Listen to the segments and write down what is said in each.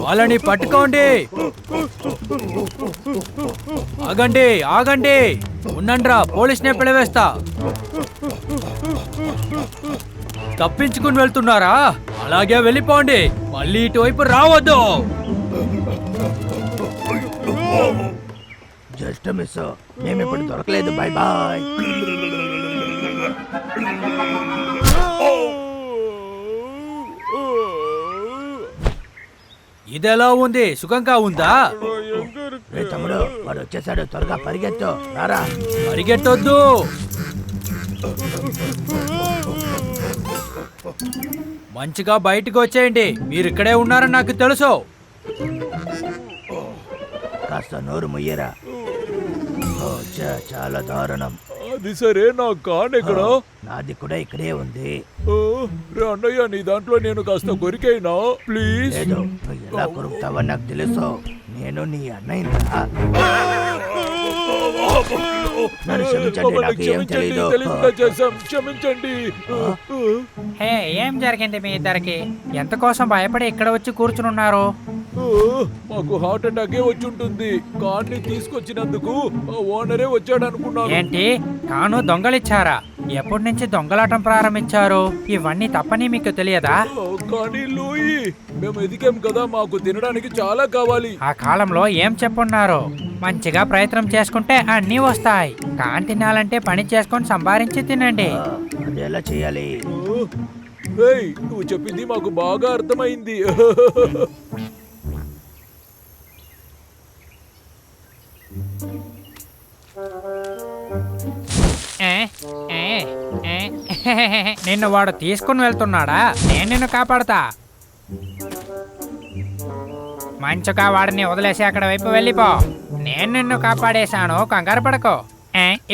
వాళ్ళని పట్టుకోండి. ఆగండి ఆగండి, ఉండండ్రా, పోలీస్నే పిలవేస్తా. తప్పించుకుని వెళ్తున్నారా? అలాగే వెళ్ళిపోండి, మళ్ళీ ఇటువైపు రావద్దు. జస్ట్ మిస్, మేము ఇప్పుడు దొరకలేదు. Bye bye. ఇదెలా ఉంది? సుఖంగా ఉందా? రే తమ్ముడు, వాడు వచ్చేసాడు, త్వరగా పరిగెత్తు. రారా. పరిగెట్టొద్దు. మంచిగా బయటకు వచ్చేయండి, మీరు ఇక్కడే ఉన్నారని నాకు తెలుసు. కాస్త నోరు ముయ్యరా. చాలా దారుణం. అది సరే, నా కాన్ ఎక్కడ? నాది కూడా ఇక్కడే ఉంది. అన్నయ్య, నీ దాంట్లో నేను కాస్త కొరికైనా ప్లీజ్. లేదు, నువ్వు ఎలా కొరుకుతావని నాకు తెలుసు. నేను నీ అన్నయ్యరా. నన్ను క్షమించండి, నాకు ఏం తెలీదు. క్షమించండి. హే, ఏం జరిగింది మీ ఇద్దరికి? ఎంత కోసం భయపడి ఇక్కడ వచ్చి కూర్చుని ఉన్నారు? మాకు హార్ట్ అటాకే వచ్చి ఉంటుంది. కార్ని తీసుకొచ్చినందుకు ఓనరే వచ్చాడు అనుకున్నాను. ఏంటి, కాను దొంగలిచ్చారా? ఎప్పటి నుంచి దొంగలాటం ప్రారంభించారు? ఇవన్నీ తప్పని మీకు తెలియదా? కానీ లూయి, మేము ఎదిగాం కదా, మాకు తినడానికి చాలా కావాలి. ఆ కాలంలో ఏం చెప్పున్నారు? మంచిగా ప్రయత్నం చేసుకుంటే అన్నీ వస్తాయి. కాన్ తినాలంటే పని చేసుకొని సంపాదించి తినండి. అది ఎలా చేయాలి? నువ్వు చెప్పింది మాకు బాగా అర్థమైంది. నిన్ను వాడు తీసుకుని వెళ్తున్నాడా? నేను నిన్ను కాపాడతా. మంచిగా వాడిని వదిలేసి అక్కడ వైపు వెళ్ళిపో. నేను నిన్ను కాపాడేశాను, కంగారు పడకో.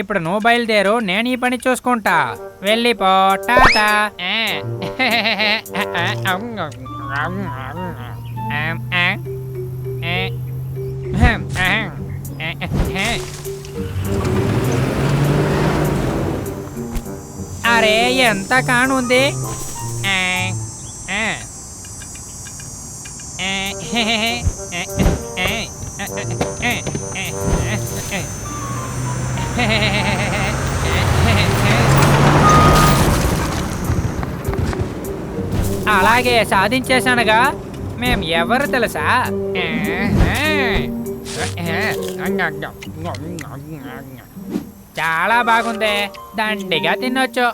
ఇప్పుడు నువ్వు బయలుదేరు, నేను ఈ పని చూసుకుంటా. వెళ్ళిపో, టాటా. అరే, ఎంత కానుంది? అలాగే సాధించేశానుగా. మేం ఎవరు తెలుసా? చాలా బాగుంది, దండిగా తినొచ్చు.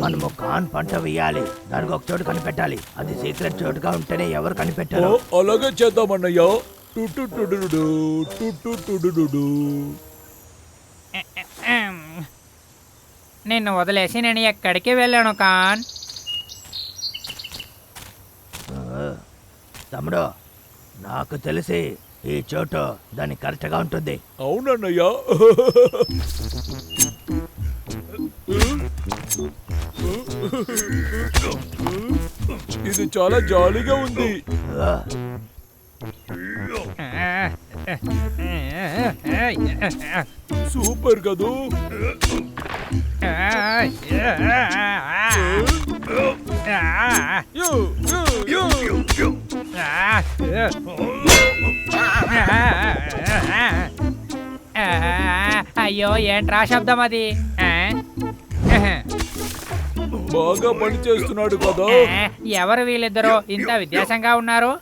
మనము కాన్ పంట వేయాలి, దానికి ఒక చోటు కనిపెట్టాలి. అది సీక్రెట్ చోటుగా ఉంటేనే ఎవరు కనిపెట్టారు. అలాగే చేద్దామన్నయ్య. నిన్ను వదిలేసి నేను ఎక్కడికి వెళ్ళాను కాన్. తమ్ముడు, నాకు తెలిసి ఈ చోటు దాని కరెక్ట్ గా ఉంటుంది. అవునన్నయ్య. ఇది చాలా జాలీగా ఉంది. సూపర్ కదూ. అయ్యో, ఏంట్రా శబ్దం అది? బాగా పని చేస్తున్నాడు కదా. ఎవరు వీళ్ళిద్దరు ఇంత విద్యాసంగా ఉన్నారు?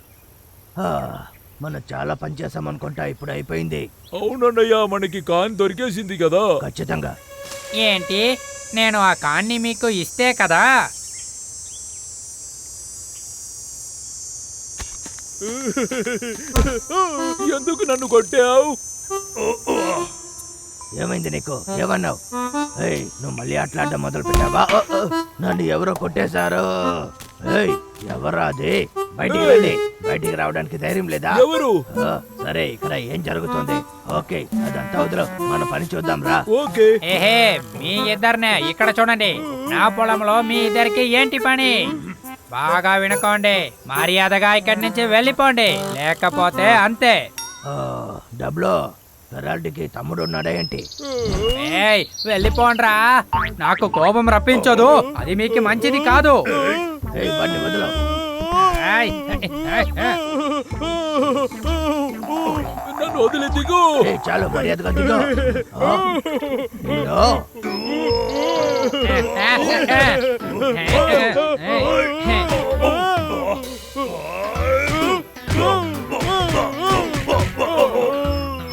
మనం చాలా పని చేసాం అనుకుంటా, ఇప్పుడు అయిపోయింది. అవునన్నయ్య, మనకి కాన్ దొరికేసింది కదా. ఖచ్చితంగా. ఏంటి, నేను ఆ కాన్ని మీకు ఇస్తే కదా? ఎందుకు నన్ను కొట్టావు? ఏమైంది నీకు? ఏమన్నావు? నువ్వు మళ్ళీ అట్లాడడం మొదలు పెట్టావా? నన్ను ఎవరో కొట్టేశారు. ఎవరా అది? బయటికి వెళ్ళి. బయటికి రావడానికి ధైర్యం లేదా? ఎవరు? సరే, ఇక్కడ ఏం జరుగుతుంది? ఓకే, అదంతా వదిలో, మన పని చూద్దాం రా. ఓకే. ఏహే, మీ ఇద్దరినే ఇక్కడ చూడండి. నా పొలంలో మీ ఇద్దరికి ఏంటి పని? బాగా వినుకోండి, మర్యాదగా ఇక్కడి నుంచి వెళ్ళిపోండి, లేకపోతే అంతే. ఆ, డబ్బులు పెరాల్టీకి తమ్ముడు ఉన్నాడా ఏంటి? ఏయ్ వెళ్ళిపోండ్రా, నాకు కోపం రప్పించదు, అది మీకు మంచిది కాదు. ఏయ్, బండి వదిలో. ఏయ్, నన్ను వదిలి దిగు. ఏయ్, చాలు మర్యాదగా దిగు. ఆ, నిన్ను.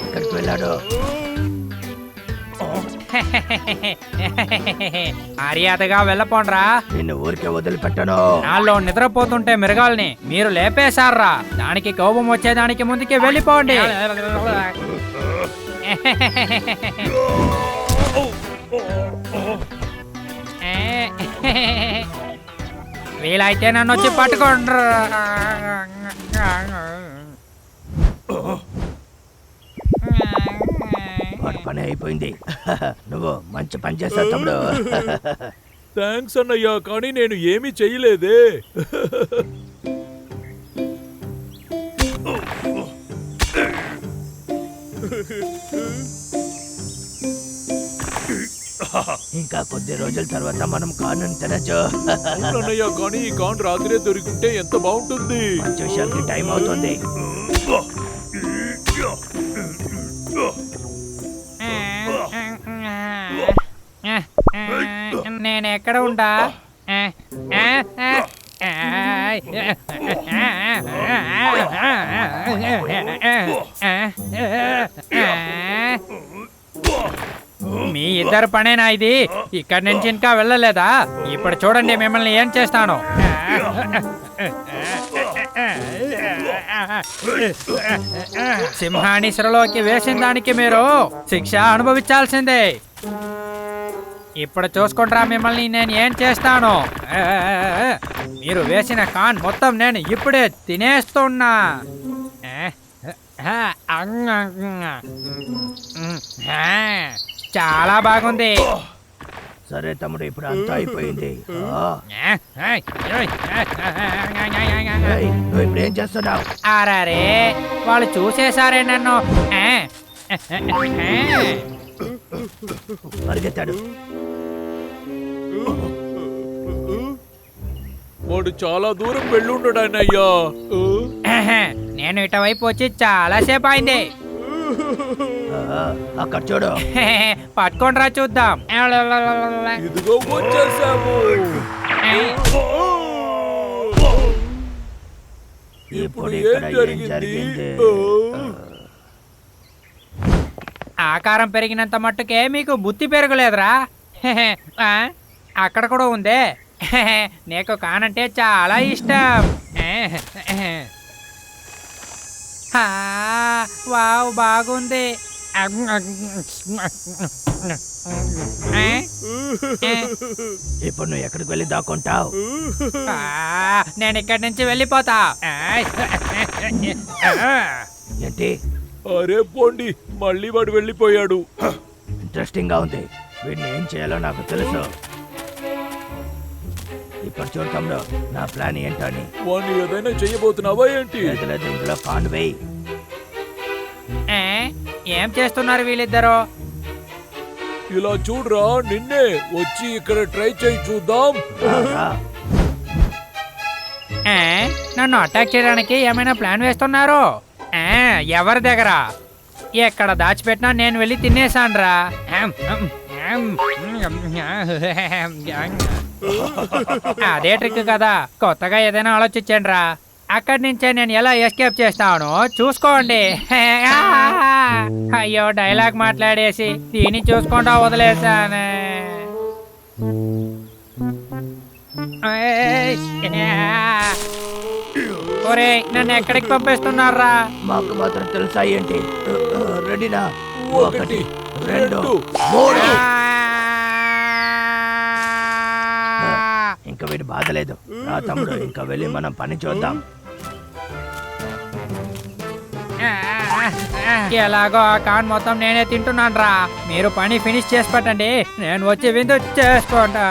ఎక్కడికి వెళ్ళాడు? మర్యాదగా వెళ్ళపోండ్రా, నిన్ను ఊరికే వదిలిపెట్టను. నాలో నిద్రపోతుంటే మృగాల్ని మీరు లేపేశారా, దానికి కోపం వచ్చేదానికి ముందుకే వెళ్ళిపోండి. వీలైతే నన్ను వచ్చి పట్టుకోండి. వాడి పని అయిపోయింది. నువ్వు మంచి పని చేస్తావు తమ్ముడు. థ్యాంక్స్ అన్నయ్య, కానీ నేను ఏమీ చెయ్యలేదే. ఇంకా కొద్ది రోజుల తర్వాత మనం కాను తినచ్చు. అవునన్నయ్య, కానీ ఈ కాన్ రాత్రే దొరికింటే ఎంత బాగుంటుంది. మంచి విషయానికి టైం అవుతుంది. నేను ఎక్కడ ఉంటా? మీ ఇద్దరు పనేనా ఇది? ఇక్కడి నుంచి ఇంకా వెళ్ళలేదా? ఇప్పుడు చూడండి మిమ్మల్ని ఏం చేస్తాను. సింహాన్ని సిరలోకి వేసిన దానికి మీరు శిక్ష అనుభవించాల్సిందే. ఇప్పుడు చూసుకుంటారా మిమ్మల్ని నేను ఏం చేస్తాను. మీరు వేసిన కాన్ మొత్తం నేను ఇప్పుడే తినేస్తున్నా. చాలా బాగుంది. సరే తమ్ముడు, ఇప్పుడు అంతా అయిపోయింది. నువ్వు ఇప్పుడు ఏం చేస్తున్నావు? అరే వాళ్ళు చూసేసారే నన్ను. పరిగెత్తాడు. వాడు చాలా దూరం వెళ్ళుండడానయ్యా. నేను ఇటువైపు వచ్చి చాలాసేపు అయింది. అక్కడ చూడు. పట్టుకోండిరా చూద్దాం. ఇదిగో వచ్చేసాము. ఇప్పుడు ఇక్కడ ఏం జరిగింది? ఆకారం పెరిగినంత మట్టుకే మీకు బుద్ధి పెరగలేదురా. అక్కడ కూడా ఉందే. నీకు కానంటే చాలా ఇష్టం. వావ్ బాగుంది. ఇప్పుడు నువ్వు ఎక్కడికి వెళ్ళి దాక్కుంటావు? నేను ఇక్కడి నుంచి వెళ్ళిపోతా. ఏంటి? అరే పోండి, మళ్ళీ వాడు వెళ్ళిపోయాడు. ఇంట్రెస్టింగ్ గా ఉంది. వీడిని ఏం చేయాలో నాకు తెలుసు. ఇప్పుడు చూడు తమ్ముడు, నా ప్లాన్ ఏంటో అని. వాడిని ఏదైనా చెయ్యబోతున్నావా ఏంటి? లేదు, ఇందులో కాన్ వేయి. ఏం చేస్తున్నారు వీళ్ళిద్దరు? ఇలా చూడరా, నిన్నే వచ్చి ఇక్కడ ట్రై చేయి చూద్దాం. రా. నన్ను అటాక్ చేయడానికి ఏమైనా ప్లాన్ వేస్తున్నారు? ఎవరి దగ్గర? ఎక్కడ దాచిపెట్టినా నేను వెళ్ళి తినేసాన్రా. అదే ట్రిక్ కదా, కొత్తగా ఏదైనా ఆలోచించండి రా. అక్కడి నుంచే నేను ఎలా ఎస్కేప్ చేస్తాను చూసుకోండి. అయ్యో డైలాగ్ మాట్లాడేసి దీన్ని చూసుకుంటా వదిలేసాను. ఒరే నన్ను ఎక్కడికి పంపిస్తున్నారా? మాకు మాత్రం తెలుసా ఏంటి? రెడీనా? 1 2 2 3. ఇంకా వీడు బాధలేదు. రా తమ్ముడు, ఇంకా వెళ్ళి మనం పని చూద్దాం. ఎలాగో ఆ కాన్ మొత్తం నేనే తింటున్నాను రా. మీరు పని ఫినిష్ చేసి పెట్టండి, నేను వచ్చి విందు చేసుకుంటా.